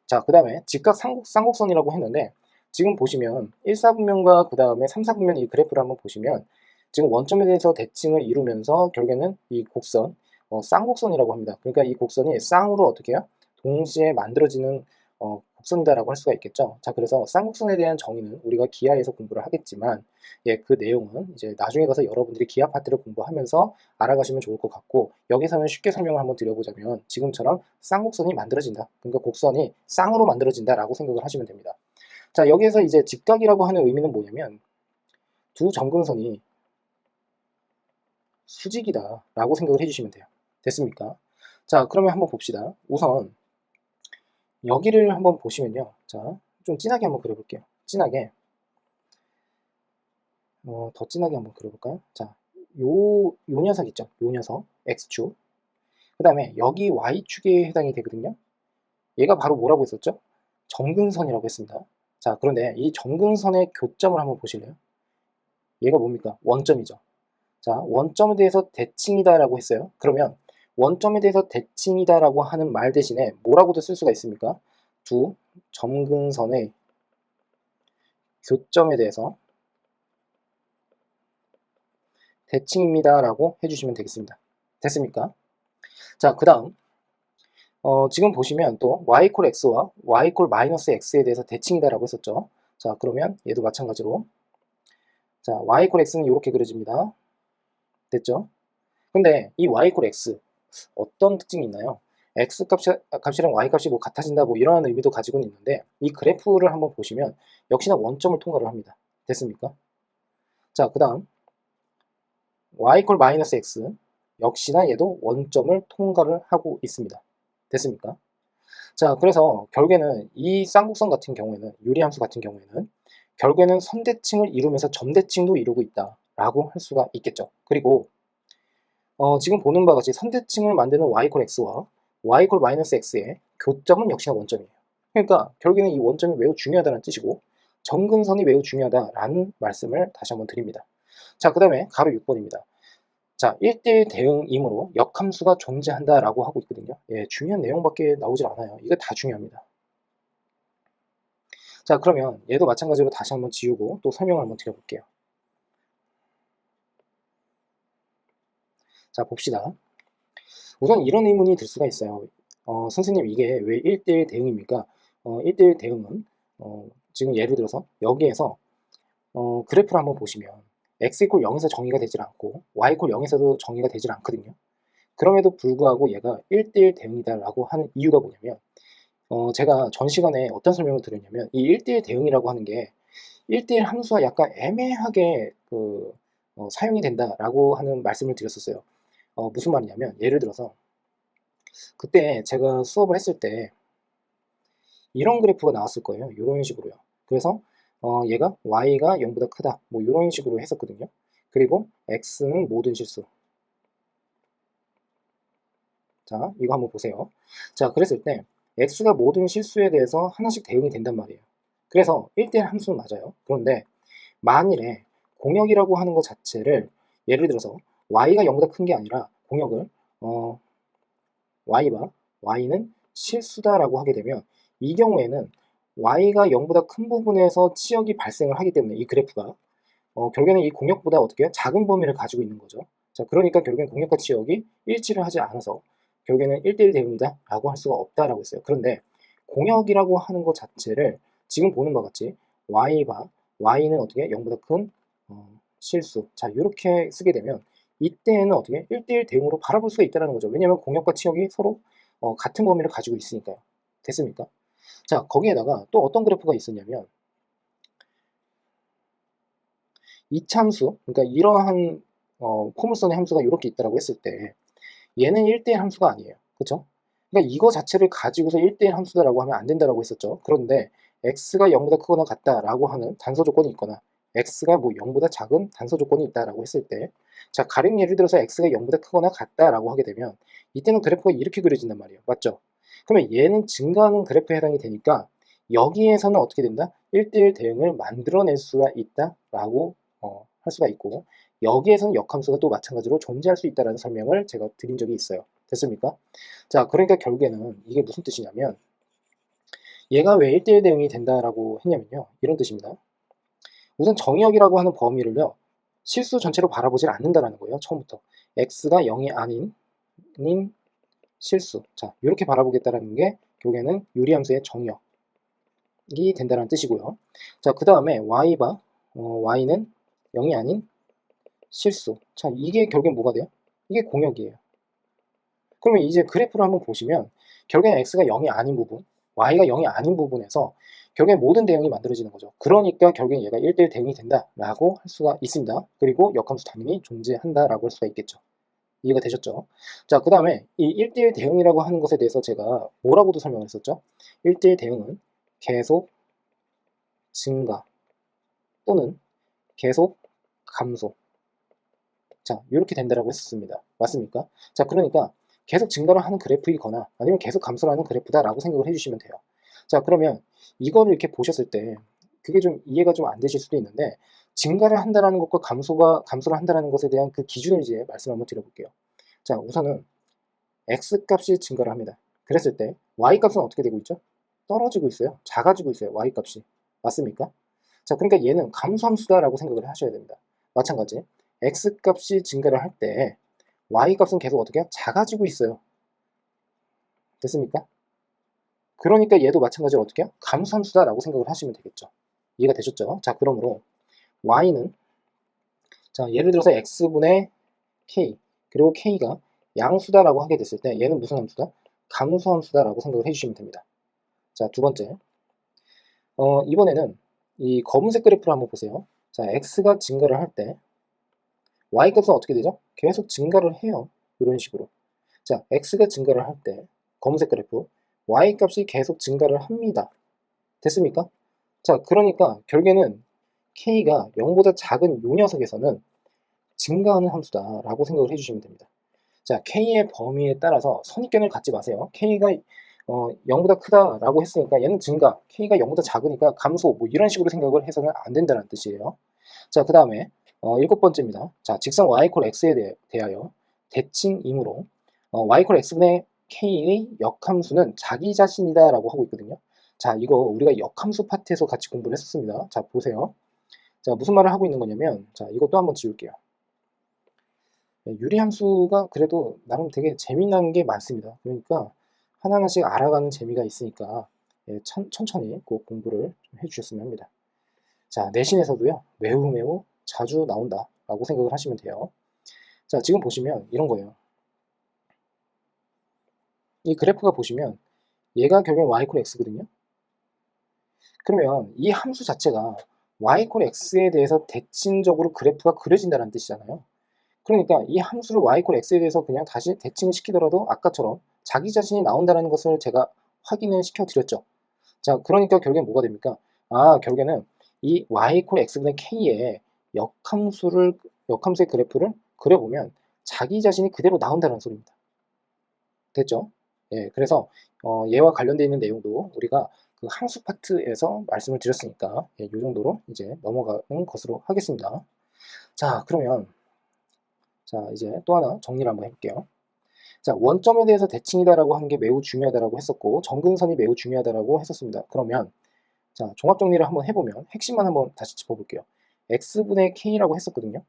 자, 그 다음에 직각 쌍곡선이라고 했는데 지금 보시면 1사분면과 그 다음에 3사분면 이 그래프를 한번 보시면 지금 원점에 대해서 대칭을 이루면서 결국에는 이 곡선 쌍곡선이라고 합니다. 그러니까 이 곡선이 쌍으로 어떻게 해요? 동시에 만들어지는 곡선이다라고 할 수가 있겠죠. 자, 그래서 쌍곡선에 대한 정의는 우리가 기하에서 공부를 하겠지만 그 내용은 이제 나중에 가서 여러분들이 기하 파트를 공부하면서 알아가시면 좋을 것 같고 여기서는 쉽게 설명을 한번 드려보자면 지금처럼 쌍곡선이 만들어진다. 그러니까 곡선이 쌍으로 만들어진다라고 생각을 하시면 됩니다. 자, 여기에서 이제 직각이라고 하는 의미는 뭐냐면 두 점근선이 수직이다 라고 생각을 해주시면 돼요. 됐습니까? 자, 그러면 한번 봅시다. 우선 여기를 한번 보시면요. 자, 좀 진하게 한번 그려볼게요. 진하게 더 진하게 한번 그려볼까요? 자, 요 녀석 있죠? 요 녀석 X축 그 다음에 여기 Y축에 해당이 되거든요. 얘가 바로 뭐라고 했었죠? 점근선이라고 했습니다. 자, 그런데 이 점근선의 교점을 한번 보실래요? 얘가 뭡니까? 원점이죠. 자, 원점에 대해서 대칭이다 라고 했어요. 그러면 원점에 대해서 대칭이다 라고 하는 말 대신에 뭐라고도 쓸 수가 있습니까? 두 점근선의 교점에 대해서 대칭입니다 라고 해주시면 되겠습니다. 됐습니까? 자, 그 다음 지금 보시면 또 y 이퀄 x와 y 이퀄 마이너스 x에 대해서 대칭이다 라고 했었죠. 자, 그러면 얘도 마찬가지로 자, y 이퀄 x는 이렇게 그려집니다. 됐죠? 근데 이 y 이퀄 x 어떤 특징이 있나요? x 값이랑 y 값이 뭐 같아진다 뭐 이런 의미도 가지고는 있는데 이 그래프를 한번 보시면 역시나 원점을 통과를 합니다. 됐습니까? 자, 그 다음 y 이퀄 마이너스 x 역시나 얘도 원점을 통과를 하고 있습니다. 됐습니까? 자, 그래서 결국에는 이 쌍곡선 같은 경우에는 유리함수 같은 경우에는 결국에는 선대칭을 이루면서 점대칭도 이루고 있다 라고 할 수가 있겠죠. 그리고 지금 보는 바와 같이 선대칭을 만드는 y 이퀄 x와 y 이퀄 마이너스 x의 교점은 역시나 원점이에요. 그러니까 결국에는 이 원점이 매우 중요하다는 뜻이고 점근선이 매우 중요하다라는 말씀을 다시 한번 드립니다. 자, 그 다음에 가로 6번입니다. 자, 1대1 대응이므로 역함수가 존재한다라고 하고 있거든요. 중요한 내용밖에 나오질 않아요. 이거 다 중요합니다. 자, 그러면 얘도 마찬가지로 다시 한번 지우고 또 설명을 한번 드려볼게요. 자, 봅시다. 우선 이런 의문이 들 수가 있어요. 선생님 이게 왜 1대1 대응입니까? 1대1 대응은 지금 예를 들어서 여기에서 그래프를 한번 보시면 x 이퀄 0에서 정의가 되질 않고 y 이퀄 0에서도 정의가 되질 않거든요. 그럼에도 불구하고 얘가 1대1 대응이다 라고 하는 이유가 뭐냐면 제가 전 시간에 어떤 설명을 드렸냐면 이 1대1 대응이라고 하는 게 1대1 함수와 약간 애매하게 사용이 된다라고 하는 말씀을 드렸었어요. 무슨 말이냐면 예를 들어서 그때 제가 수업을 했을 때 이런 그래프가 나왔을 거예요. 이런 식으로요. 그래서 얘가 y가 0보다 크다. 뭐 이런 식으로 했었거든요. 그리고 x는 모든 실수. 자, 이거 한번 보세요. 자, 그랬을 때 x가 모든 실수에 대해서 하나씩 대응이 된단 말이에요. 그래서 1대1 함수는 맞아요. 그런데 만일에 공역이라고 하는 것 자체를 예를 들어서 y가 0보다 큰 게 아니라 공역을 y바 y는 실수다라고 하게 되면 이 경우에는 y가 0보다 큰 부분에서 치역이 발생을 하기 때문에 이 그래프가 결국에는 이 공역보다 어떻게 해요? 작은 범위를 가지고 있는 거죠. 자, 그러니까 결국엔 공역과 치역이 일치를 하지 않아서 결국에는 1대1 대응이다 라고 할 수가 없다라고 했어요. 그런데 공역이라고 하는 것 자체를 지금 보는 것 같이 y바 y는 어떻게 0보다 큰 실수. 자, 이렇게 쓰게 되면 이때에는 어떻게 1대1 대응으로 바라볼 수가 있다는 거죠. 왜냐하면 공역과 치역이 서로 같은 범위를 가지고 있으니까요. 됐습니까? 자, 거기에다가 또 어떤 그래프가 있었냐면 이참수, 그러니까 이러한 포물선의 함수가 이렇게 있다라고 했을 때 얘는 1대1 함수가 아니에요. 그렇죠? 그러니까 이거 자체를 가지고서 1대1 함수다라고 하면 안 된다라고 했었죠. 그런데 x가 0보다 크거나 같다라고 하는 단서 조건이 있거나 x가 뭐 0보다 작은 단서 조건이 있다라고 했을 때 자, 가령 예를 들어서 x가 0보다 크거나 같다라고 하게 되면 이때는 그래프가 이렇게 그려진단 말이에요. 맞죠? 그러면 얘는 증가하는 그래프에 해당이 되니까 여기에서는 어떻게 된다? 1대1 대응을 만들어낼 수가 있다라고 할 수가 있고 여기에서는 역함수가 또 마찬가지로 존재할 수 있다는 설명을 제가 드린 적이 있어요. 됐습니까? 자, 그러니까 결국에는 이게 무슨 뜻이냐면 얘가 왜 1대1 대응이 된다라고 했냐면요. 이런 뜻입니다. 우선 정의역이라고 하는 범위를요. 실수 전체로 바라보질 않는다라는 거예요. 처음부터. x가 0이 아닌 실수. 자, 이렇게 바라보겠다라는 게 결국에는 유리함수의 정의역이 된다는 뜻이고요. 자, 그 다음에 y바 y는 0이 아닌 실수. 자, 이게 결국엔 뭐가 돼요? 이게 공역이에요. 그러면 이제 그래프를 한번 보시면 결국엔 x가 0이 아닌 부분, y가 0이 아닌 부분에서 결국엔 모든 대응이 만들어지는 거죠. 그러니까 결국엔 얘가 1대1 대응이 된다라고 할 수가 있습니다. 그리고 역함수 당연히 존재한다라고 할 수가 있겠죠. 이해가 되셨죠? 자, 그 다음에 이 1대1 대응이라고 하는 것에 대해서 제가 뭐라고도 설명을 했었죠? 1대1 대응은 계속 증가 또는 계속 감소. 자, 이렇게 된다라고 했었습니다. 맞습니까? 자, 그러니까 계속 증가를 하는 그래프이거나 아니면 계속 감소를 하는 그래프다라고 생각을 해주시면 돼요. 자, 그러면 이거를 이렇게 보셨을 때 그게 좀 이해가 좀 안 되실 수도 있는데 증가를 한다는 것과 감소를 한다는 것에 대한 그 기준을 이제 말씀 한번 드려볼게요. 자, 우선은 x 값이 증가를 합니다. 그랬을 때 y 값은 어떻게 되고 있죠? 떨어지고 있어요. 작아지고 있어요. y 값이. 맞습니까? 자, 그러니까 얘는 감소함수다라고 생각을 하셔야 됩니다. 마찬가지 x 값이 증가를 할 때 y 값은 계속 어떻게 해요? 작아지고 있어요. 됐습니까? 그러니까 얘도 마찬가지로 어떻게 해요? 감소함수다라고 생각을 하시면 되겠죠. 이해가 되셨죠? 자, 그러므로 y는 자, 예를 들어서 x분의 k 그리고 k가 양수다라고 하게 됐을 때 얘는 무슨 함수다? 감소함수다라고 생각을 해주시면 됩니다. 자, 두 번째 이번에는 이 검은색 그래프를 한번 보세요. 자, x가 증가를 할 때 y값은 어떻게 되죠? 계속 증가를 해요. 이런 식으로. 자, x가 증가를 할 때 검은색 그래프 y값이 계속 증가를 합니다. 됐습니까? 자, 그러니까 결국에는 k가 0보다 작은 요 녀석에서는 증가하는 함수다라고 생각을 해주시면 됩니다. 자, k의 범위에 따라서 선입견을 갖지 마세요. k가 0보다 크다라고 했으니까 얘는 증가, k가 0보다 작으니까 감소, 뭐 이런 식으로 생각을 해서는 안 된다는 뜻이에요. 자, 그 다음에 일곱 번째입니다. 자, 직선 y 콜 x에 대하여 대칭이므로 y 콜 x분의 k의 역함수는 자기 자신이다 라고 하고 있거든요. 자, 이거 우리가 역함수 파트에서 같이 공부를 했었습니다. 자, 보세요. 자, 무슨 말을 하고 있는 거냐면, 자, 이것도 한번 지울게요. 유리함수가 그래도 나름 되게 재미난 게 많습니다. 그러니까 하나하나씩 알아가는 재미가 있으니까 천천히 꼭 공부를 좀 해주셨으면 합니다. 자, 내신에서도요, 매우 자주 나온다 라고 생각을 하시면 돼요. 자, 지금 보시면 이런 거예요. 이 그래프가 보시면 얘가 결국엔 y 콜 x거든요. 그러면 이 함수 자체가 y 콜 x에 대해서 대칭적으로 그래프가 그려진다는 뜻이잖아요. 그러니까 이 함수를 y 콜 x에 대해서 그냥 다시 대칭을 시키더라도 아까처럼 자기 자신이 나온다는 것을 제가 확인을 시켜드렸죠. 자, 그러니까 결국엔 뭐가 됩니까? 아, 결국에는 이 y 이퀄 x분의 k의 역함수의 그래프를 그려보면 자기 자신이 그대로 나온다는 소리입니다. 됐죠? 예, 그래서 얘와 관련되어 있는 내용도 우리가 그 함수 파트에서 말씀을 드렸으니까 이 정도로 이제 넘어가는 것으로 하겠습니다. 자, 그러면 자 이제 또 하나 정리를 한번 해볼게요. 자, 원점에 대해서 대칭이다라고 하는 게 매우 중요하다라고 했었고 정근선이 매우 중요하다라고 했었습니다. 그러면 자, 종합 정리를 한번 해보면 핵심만 한번 다시 짚어볼게요. x분의 k라고 했었거든요.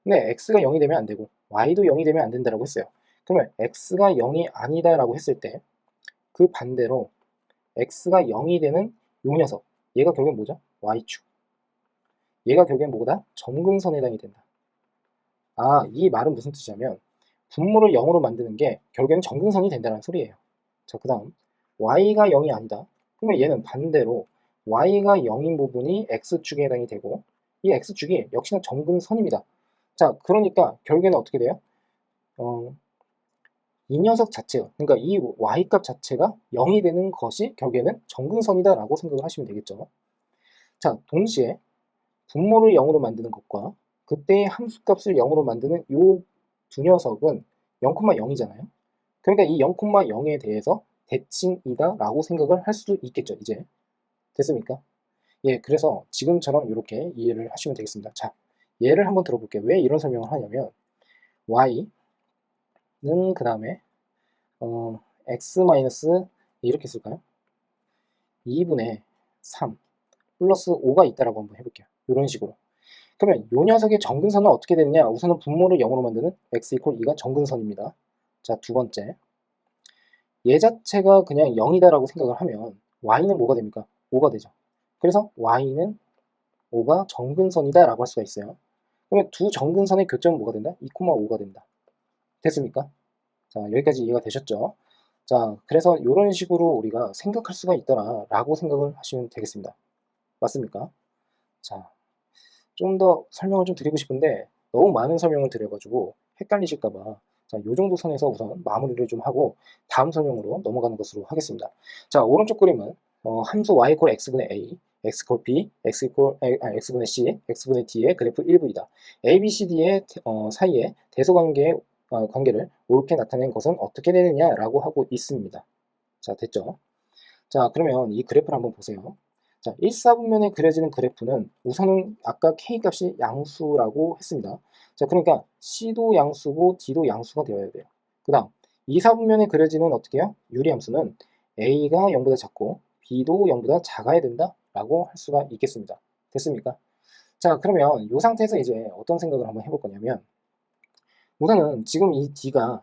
근데 x가 0이 되면 안 되고 y도 0이 되면 안 된다라고 했어요. 그러면 x가 0이 아니다라고 했을 때 그 반대로 x가 0이 되는 요 녀석, 얘가 결국엔 뭐죠? y축. 얘가 결국엔 뭐다? 점근선에 해당이 된다. 아, 이 말은 무슨 뜻이냐면 분모를 0으로 만드는 게 결국에는 점근선이 된다는 소리예요. 자, 그 다음 y가 0이 아니다. 그러면 얘는 반대로 y가 0인 부분이 x축에 해당이 되고 이 x축이 역시나 점근선입니다. 자, 그러니까 결국에는 어떻게 돼요? 이 녀석 자체가, 그러니까 이 y값 자체가 0이 되는 것이 결국에는 점근선이다 라고 생각을 하시면 되겠죠. 자, 동시에 분모를 0으로 만드는 것과 그때의 함수값을 0으로 만드는 이 두 녀석은 0,0이잖아요. 그러니까 이 0,0에 대해서 대칭이다 라고 생각을 할 수도 있겠죠. 이제 됐습니까? 예, 그래서 지금처럼 이렇게 이해를 하시면 되겠습니다. 자, 예를 한번 들어볼게요. 왜 이런 설명을 하냐면 y는 그 다음에 x 마이너스 이렇게 쓸까요? 2분의 3 플러스 5가 있다라고 한번 해볼게요. 이런 식으로. 그러면 이 녀석의 정근선은 어떻게 되느냐? 우선은 분모를 0으로 만드는 x 이퀄 2가 정근선입니다. 자, 두 번째. 얘 자체가 그냥 0이다라고 생각을 하면 y는 뭐가 됩니까? 5가 되죠. 그래서 y는 5가 정근선이다 라고 할 수가 있어요. 그러면 두 정근선의 교점은 뭐가 된다? 2,5가 된다. 됐습니까? 자, 여기까지 이해가 되셨죠? 자, 그래서 이런 식으로 우리가 생각할 수가 있더라 라고 생각을 하시면 되겠습니다. 맞습니까? 자, 좀 더 설명을 좀 드리고 싶은데 너무 많은 설명을 드려가지고 헷갈리실까봐 자, 요 정도 선에서 우선 마무리를 좀 하고 다음 설명으로 넘어가는 것으로 하겠습니다. 자, 오른쪽 그림은 함수 y 이퀄 x분의 a, x 이퀄 b, x분의 c, x분의 d의 그래프 1부이다. a, b, c, d의 사이에 대소관계의 관계를 옳게 나타낸 것은 어떻게 되느냐라고 하고 있습니다. 자, 됐죠? 자, 그러면 이 그래프를 한번 보세요. 자, 1사분면에 그려지는 그래프는 우선은 아까 K값이 양수라고 했습니다. 자, 그러니까 C도 양수고 D도 양수가 되어야 돼요. 그 다음 2사분면에 그려지는 어떻게 해요? 유리함수는 A가 0보다 작고 B도 0보다 작아야 된다 라고 할 수가 있겠습니다. 됐습니까? 자, 그러면 이 상태에서 이제 어떤 생각을 한번 해볼 거냐면 우선은 지금 이 D와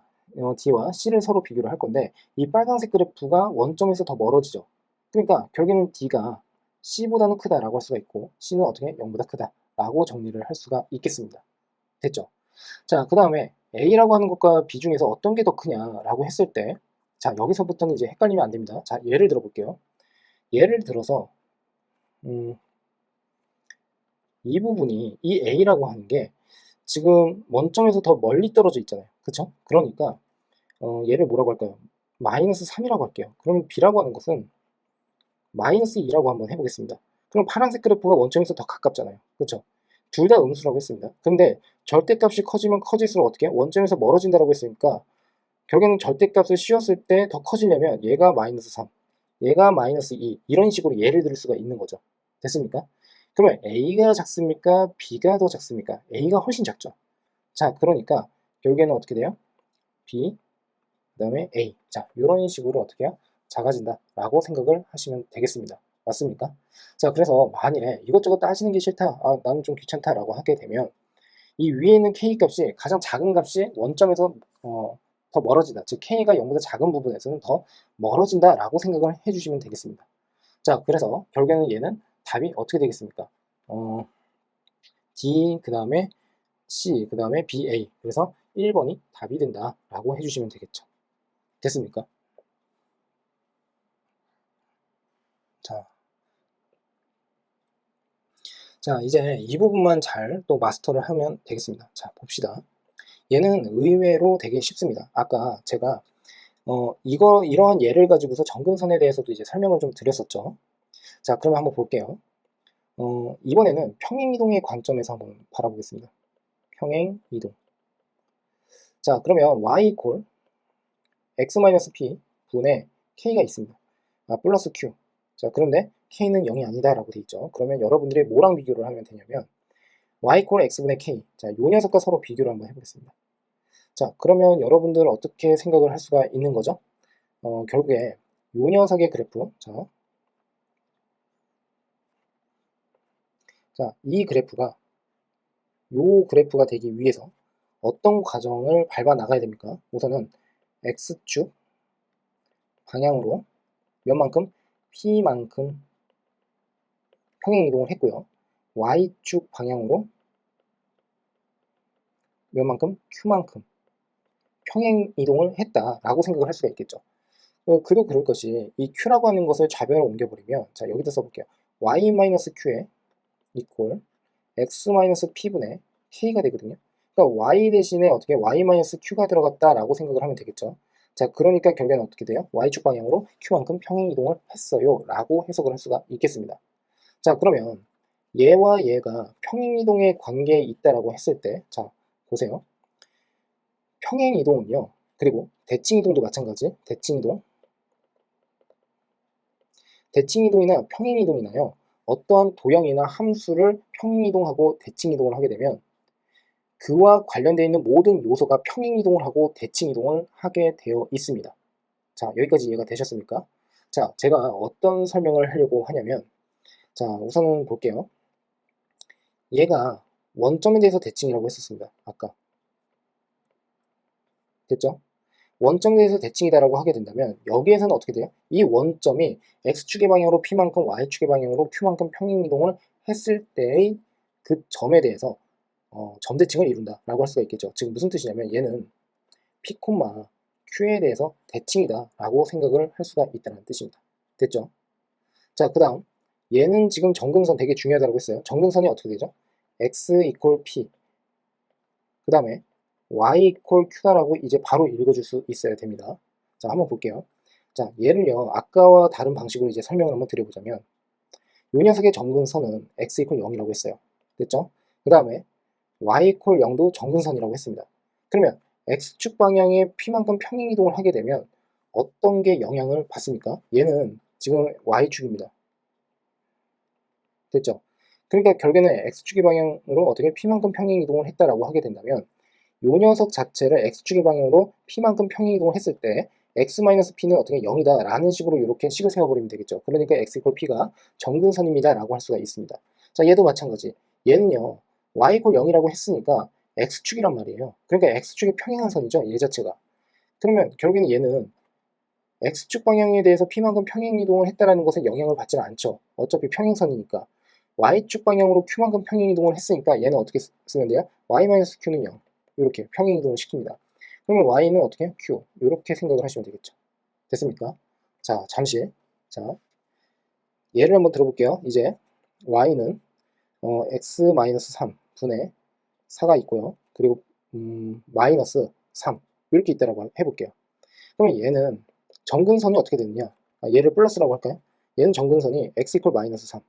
C를 서로 비교를 할 건데 이 빨간색 그래프가 원점에서 더 멀어지죠. 그러니까 결국에는 D가 C보다는 크다라고 할 수가 있고 C는 어떻게 0보다 크다라고 정리를 할 수가 있겠습니다. 됐죠? 자, 그 다음에 A라고 하는 것과 B 중에서 어떤 게 더 크냐라고 했을 때 자, 여기서부터는 이제 헷갈리면 안 됩니다. 자, 예를 들어 볼게요. 예를 들어서 이 부분이 이 A라고 하는 게 지금 원점에서 더 멀리 떨어져 있잖아요. 그쵸? 그러니까 얘를 뭐라고 할까요? 마이너스 3이라고 할게요. 그럼 B라고 하는 것은 마이너스 2라고 한번 해보겠습니다. 그럼 파란색 그래프가 원점에서 더 가깝잖아요. 그쵸? 둘 다 음수라고 했습니다. 근데 절대값이 커지면 커질수록 어떻게 해요? 원점에서 멀어진다고 했으니까 결국에는 절대값을 씌웠을 때 더 커지려면 얘가 마이너스 3, 얘가 마이너스 2 이런 식으로 예를 들 수가 있는 거죠. 됐습니까? 그러면 A가 작습니까? B가 더 작습니까? A가 훨씬 작죠. 자, 그러니까 결국에는 어떻게 돼요? B, 그 다음에 A. 자, 이런 식으로 어떻게 해요? 작아진다 라고 생각을 하시면 되겠습니다. 맞습니까? 자, 그래서 만일에 이것저것 따지는 게 싫다, 아, 나는 좀 귀찮다 라고 하게 되면 이 위에 있는 K 값이 가장 작은 값이 원점에서 더 멀어진다. 즉 K가 0보다 작은 부분에서는 더 멀어진다 라고 생각을 해주시면 되겠습니다. 자, 그래서 결국에는 얘는 답이 어떻게 되겠습니까? D, 그 다음에 C, 그 다음에 BA. 그래서 1번이 답이 된다 라고 해주시면 되겠죠. 됐습니까? 자, 이제 이 부분만 잘 또 마스터를 하면 되겠습니다. 자, 봅시다. 얘는 의외로 되게 쉽습니다. 아까 제가 이러한 예를 가지고서 정근선에 대해서도 이제 설명을 좀 드렸었죠. 자, 그러면 한번 볼게요. 이번에는 평행이동의 관점에서 한번 바라보겠습니다. 평행이동. 자, 그러면 y 이퀄 x-p 분의 k가 있습니다. 플러스 q. 자, 그런데 k는 0이 아니다 라고 되어 있죠. 그러면 여러분들이 뭐랑 비교를 하면 되냐면 y 이퀄 x분의 k. 자, 요 녀석과 서로 비교를 한번 해보겠습니다. 자, 그러면 여러분들 어떻게 생각을 할 수가 있는 거죠? 결국에 요 녀석의 그래프. 자, 이 그래프가 요 그래프가 되기 위해서 어떤 과정을 밟아 나가야 됩니까? 우선은 x축 방향으로 몇만큼? p만큼 평행이동을 했고요. y축 방향으로 몇만큼? q만큼 평행이동을 했다라고 생각을 할 수가 있겠죠. 그도 그럴 것이 이 q라고 하는 것을 좌변으로 옮겨버리면, 자, 여기다 써볼게요. y-q에 이퀄 x-p분의 k가 되거든요. 그러니까 y 대신에 어떻게 y-q가 들어갔다라고 생각을 하면 되겠죠. 자, 그러니까 결국에는 어떻게 돼요? y축 방향으로 q만큼 평행이동을 했어요 라고 해석을 할 수가 있겠습니다. 자, 그러면 얘와 얘가 평행이동의 관계에 있다라고 했을 때, 자, 보세요. 평행이동은요, 그리고 대칭이동도 마찬가지. 대칭이동이나 평행이동이나요, 어떠한 도형이나 함수를 평행이동하고 대칭이동을 하게 되면 그와 관련되어 있는 모든 요소가 평행이동을 하고 대칭이동을 하게 되어 있습니다. 자, 여기까지 이해가 되셨습니까? 자, 제가 어떤 설명을 하려고 하냐면, 자, 우선은 볼게요. 얘가 원점에 대해서 대칭이라고 했었습니다. 아까. 됐죠? 원점에 대해서 대칭이다라고 하게 된다면 여기에서는 어떻게 돼요? 이 원점이 x축의 방향으로 p만큼 y축의 방향으로 q만큼 평행이동을 했을 때의 그 점에 대해서 점대칭을 이룬다라고 할 수가 있겠죠. 지금 무슨 뜻이냐면 얘는 p, q에 대해서 대칭이다라고 생각을 할 수가 있다는 뜻입니다. 됐죠? 자, 그 다음 얘는 지금 정근선 되게 중요하다고 했어요. 정근선이 어떻게 되죠? x 이퀄 p 그 다음에 y 이퀄 q다라고 이제 바로 읽어줄 수 있어야 됩니다. 자, 한번 볼게요. 자, 얘를요, 아까와 다른 방식으로 이제 설명을 한번 드려보자면 이 녀석의 정근선은 x 이퀄 0이라고 했어요. 됐죠? 그 다음에 y 이퀄 0도 정근선이라고 했습니다. 그러면 x축 방향에 p만큼 평행이동을 하게 되면 어떤 게 영향을 받습니까? 얘는 지금 y축입니다. 됐죠? 그러니까 결국에는 x축의 방향으로 어떻게 p만큼 평행이동을 했다라고 하게 된다면 요 녀석 자체를 x축의 방향으로 p만큼 평행이동을 했을 때 x-p는 어떻게 0이다 라는 식으로 이렇게 식을 세워버리면 되겠죠. 그러니까 x 이퀄 p가 정근선입니다 라고 할 수가 있습니다. 자, 얘도 마찬가지. 얘는요, y 이퀄 0이라고 했으니까 x축이란 말이에요. 그러니까 x축이 평행한 선이죠, 얘 자체가. 그러면 결국에는 얘는 x축 방향에 대해서 p만큼 평행이동을 했다라는 것에 영향을 받지는 않죠. 어차피 평행선이니까. y축 방향으로 q만큼 평행이동을 했으니까 얘는 어떻게 쓰면 돼요? y-q는 0. 이렇게 평행이동을 시킵니다. 그러면 y는 어떻게? q. 이렇게 생각을 하시면 되겠죠. 됐습니까? 자, 잠시. 자, 예를 한번 들어볼게요. 이제 y는 x-3 분의 4가 있고요. 그리고 마이너스 3 이렇게 있다라고 해볼게요. 그러면 얘는 정근선이 어떻게 되느냐? 얘를 플러스라고 할까요? 얘는 정근선이 x 이퀄 마이너스 3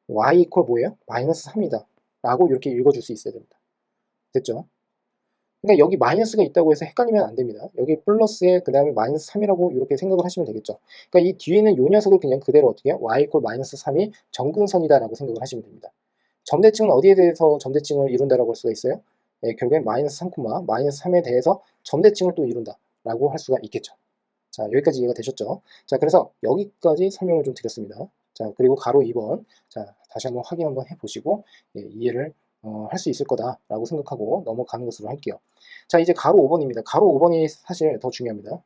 y 이퀄 뭐예요? 마이너스 3이다 라고 이렇게 읽어줄 수 있어야 됩니다. 됐죠? 그러니까 여기 마이너스가 있다고 해서 헷갈리면 안 됩니다. 여기 플러스에 그 다음에 마이너스 3이라고 이렇게 생각을 하시면 되겠죠. 그러니까 이 뒤에는 요 녀석을 그냥 그대로 어떻게 해요? y 이퀄 마이너스 3이 정근선이다 라고 생각을 하시면 됩니다. 점대칭은 어디에 대해서 점대칭을 이룬다라고 할 수가 있어요? 예, 결국엔 마이너스 3, 마이너스 3에 대해서 점대칭을 또 이룬다 라고 할 수가 있겠죠. 자, 여기까지 이해가 되셨죠? 자, 그래서 여기까지 설명을 좀 드렸습니다. 자, 그리고 가로 2번. 자, 다시 한번 확인 한번 해보시고, 예, 이해를 할 수 있을 거다라고 생각하고 넘어가는 것으로 할게요. 자, 이제 가로 5번입니다. 가로 5번이 사실 더 중요합니다.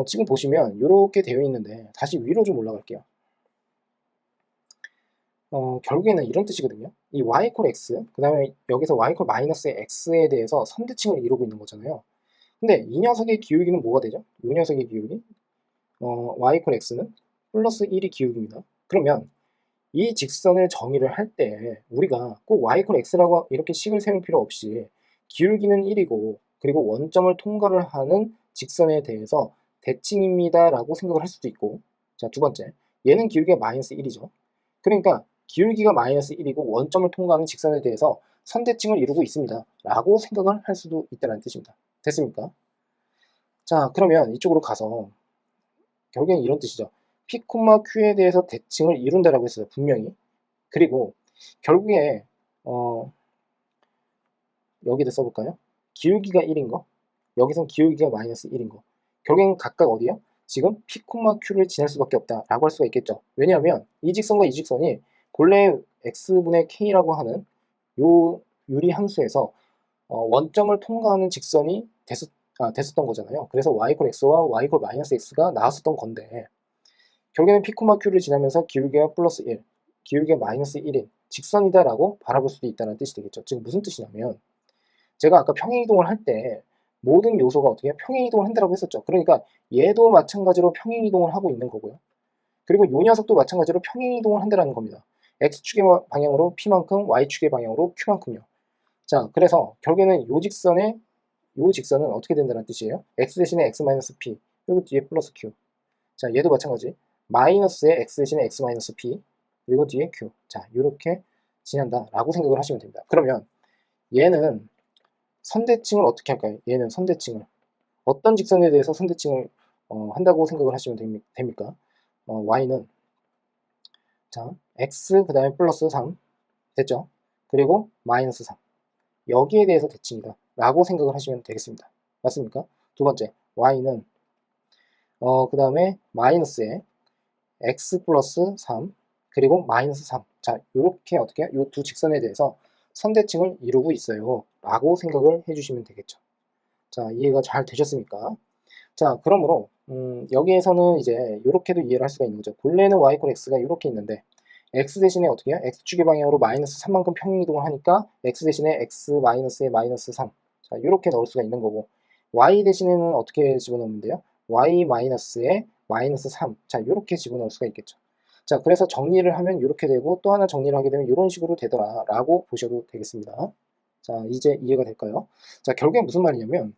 지금 보시면 이렇게 되어 있는데, 다시 위로 좀 올라갈게요. 결국에는 이런 뜻이거든요. 이 y 이퀄 x, 그 다음에 여기서 y 이퀄 마이너스 x에 대해서 선대칭을 이루고 있는 거잖아요. 근데 이 녀석의 기울기는 뭐가 되죠? 이 녀석의 기울기? y 이퀄 x는 플러스 1이 기울기입니다. 그러면 이 직선을 정의를 할 때 우리가 꼭 y 이퀄 x라고 이렇게 식을 세울 필요 없이 기울기는 1이고 그리고 원점을 통과를 하는 직선에 대해서 대칭입니다 라고 생각을 할 수도 있고, 자, 두 번째, 얘는 기울기가 마이너스 1이죠. 그러니까 기울기가 마이너스 1이고 원점을 통과하는 직선에 대해서 선대칭을 이루고 있습니다. 라고 생각을 할 수도 있다는 뜻입니다. 됐습니까? 자, 그러면 이쪽으로 가서 결국엔 이런 뜻이죠. P, Q에 대해서 대칭을 이룬다라고 했어요. 분명히. 그리고 결국에 여기다 써볼까요? 기울기가 1인 거, 여기선 기울기가 마이너스 1인 거. 결국엔 각각 어디요? 지금 P, Q를 지날 수밖에 없다라고 할 수가 있겠죠. 왜냐하면 이 직선과 이 직선이 본래 x분의 k라고 하는 요 유리 함수에서 원점을 통과하는 직선이 됐었던 거잖아요. 그래서 y x와 y x가 나왔었던 건데 결국에는 P, Q를 지나면서 기울기가 플러스 1, 기울기가 마이너스 1인 직선이다라고 바라볼 수도 있다는 뜻이 되겠죠. 지금 무슨 뜻이냐면 제가 아까 평행이동을 할 때 모든 요소가 어떻게 평행이동을 한다고 했었죠. 그러니까 얘도 마찬가지로 평행이동을 하고 있는 거고요. 그리고 요 녀석도 마찬가지로 평행이동을 한다는 겁니다. x축의 방향으로 p만큼, y축의 방향으로 q만큼요. 자, 그래서 결국에는 요 직선은 어떻게 된다는 뜻이에요? x 대신에 x-p, 그리고 뒤에 플러스 q. 자, 얘도 마찬가지. 마이너스에 x 대신에 x-p, 그리고 뒤에 q. 자, 이렇게 지난다라고 생각을 하시면 됩니다. 그러면 얘는 선대칭을 어떻게 할까요? 얘는 선대칭을 어떤 직선에 대해서 선대칭을 한다고 생각을 하시면 됩니까? y는 자 x 그 다음에 플러스 3 됐죠? 그리고 마이너스 3 여기에 대해서 대칭이다 라고 생각을 하시면 되겠습니다. 맞습니까? 두 번째 y는 그 다음에 마이너스에 x 플러스 3 그리고 마이너스 3 자 이렇게 어떻게 이 두 직선에 대해서 선대칭을 이루고 있어요 라고 생각을 해주시면 되겠죠. 자 이해가 잘 되셨습니까? 자 그러므로 여기에서는 이제 이렇게도 이해를 할 수가 있는 거죠. 본래는 y x가 이렇게 있는데 x 대신에 어떻게 해요? x축의 방향으로 마이너스 3만큼 평행이동을 하니까 x 대신에 x 마이너스에 마이너스 3 자 이렇게 넣을 수가 있는 거고 y 대신에는 어떻게 집어넣으면 돼요? y 마이너스에 마이너스 3 자 이렇게 집어넣을 수가 있겠죠. 자 그래서 정리를 하면 이렇게 되고 또 하나 정리를 하게 되면 이런 식으로 되더라 라고 보셔도 되겠습니다. 자 이제 이해가 될까요? 자 결국에 무슨 말이냐면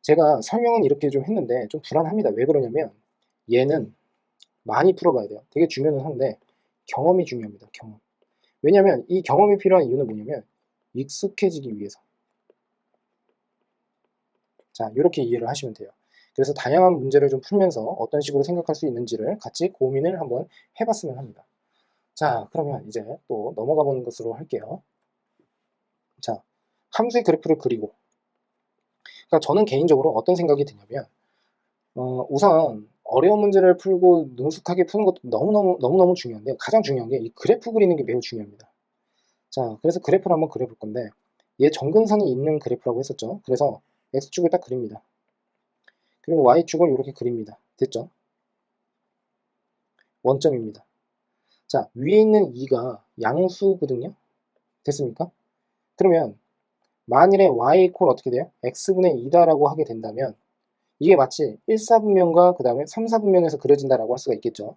제가 설명은 이렇게 좀 했는데 좀 불안합니다. 왜 그러냐면 얘는 많이 풀어봐야 돼요. 되게 중요는 한데 경험이 중요합니다. 경험. 왜냐면 이 경험이 필요한 이유는 뭐냐면 익숙해지기 위해서. 자 이렇게 이해를 하시면 돼요. 그래서 다양한 문제를 좀 풀면서 어떤 식으로 생각할 수 있는지를 같이 고민을 한번 해봤으면 합니다. 자 그러면 이제 또 넘어가 보는 것으로 할게요. 자 함수의 그래프를 그리고 그러니까 저는 개인적으로 어떤 생각이 드냐면 우선 어려운 문제를 풀고 능숙하게 푸는 것도 너무너무 중요한데 가장 중요한 게 이 그래프 그리는 게 매우 중요합니다. 자, 그래서 그래프를 한번 그려볼 건데 얘 정근선이 있는 그래프라고 했었죠. 그래서 X축을 딱 그립니다. 그리고 Y축을 이렇게 그립니다. 됐죠? 원점입니다. 자, 위에 있는 2가 양수거든요. 됐습니까? 그러면 만일에 Y 콜 어떻게 돼요? X분의 2다라고 하게 된다면 이게 마치 1사분면과 그 다음에 3사분면에서 그려진다라고 할 수가 있겠죠.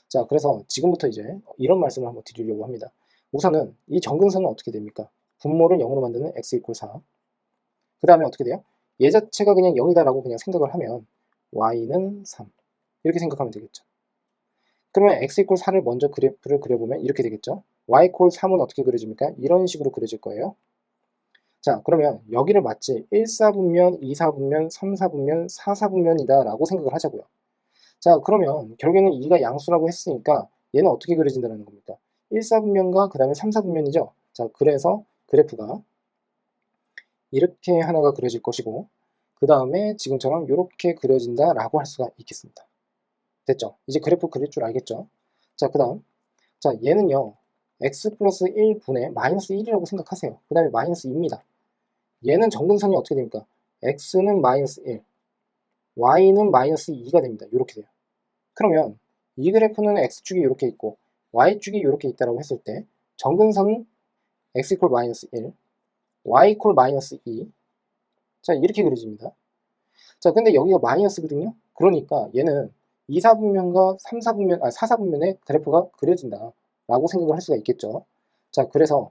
자, 그래서 지금부터 이제 이런 말씀을 한번 드리려고 합니다. 우선은 이 정근선은 어떻게 됩니까? 분모를 0으로 만드는 x 이퀄 4. 그 다음에 어떻게 돼요? 얘 자체가 그냥 0이다라고 그냥 생각을 하면 y는 3. 이렇게 생각하면 되겠죠. 그러면 x 이퀄 4를 먼저 그래프를 그려보면 이렇게 되겠죠. y 이퀄 3은 어떻게 그려집니까? 이런 식으로 그려질 거예요. 자, 그러면 여기를 마치 1사분면, 2사분면, 3사분면, 4사분면이다 라고 생각을 하자고요. 자, 그러면 결국에는 2가 양수라고 했으니까 얘는 어떻게 그려진다는 겁니까? 1사분면과 그 다음에 3사분면이죠. 자, 그래서 그래프가 이렇게 하나가 그려질 것이고 그 다음에 지금처럼 이렇게 그려진다 라고 할 수가 있겠습니다. 됐죠? 이제 그래프 그릴 줄 알겠죠? 자, 그 다음 자 얘는요 x 플러스 1분의 마이너스 1이라고 생각하세요. 그 다음에 마이너스 2입니다. 얘는 정근선이 어떻게 됩니까? x는 마이너스 1 y는 마이너스 2가 됩니다. 이렇게 돼요. 그러면 이 그래프는 x축이 이렇게 있고 y축이 이렇게 있다고 했을 때 정근선은 x 이퀄 마이너스 1 y 이퀄 마이너스 2 자 이렇게 그려집니다. 자 근데 여기가 마이너스거든요. 그러니까 얘는 2사분면과 3사분면, 4사분면의 그래프가 그려진다 라고 생각을 할 수가 있겠죠. 자 그래서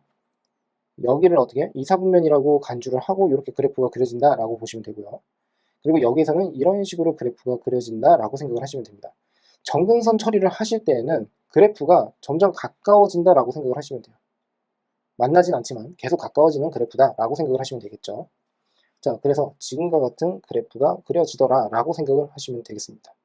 여기를 어떻게 2사분면이라고 간주를 하고 이렇게 그래프가 그려진다 라고 보시면 되고요. 그리고 여기에서는 이런 식으로 그래프가 그려진다 라고 생각을 하시면 됩니다. 정근선 처리를 하실 때에는 그래프가 점점 가까워진다라고 생각을 하시면 돼요. 만나진 않지만 계속 가까워지는 그래프다라고 생각을 하시면 되겠죠. 자, 그래서 지금과 같은 그래프가 그려지더라라고 생각을 하시면 되겠습니다.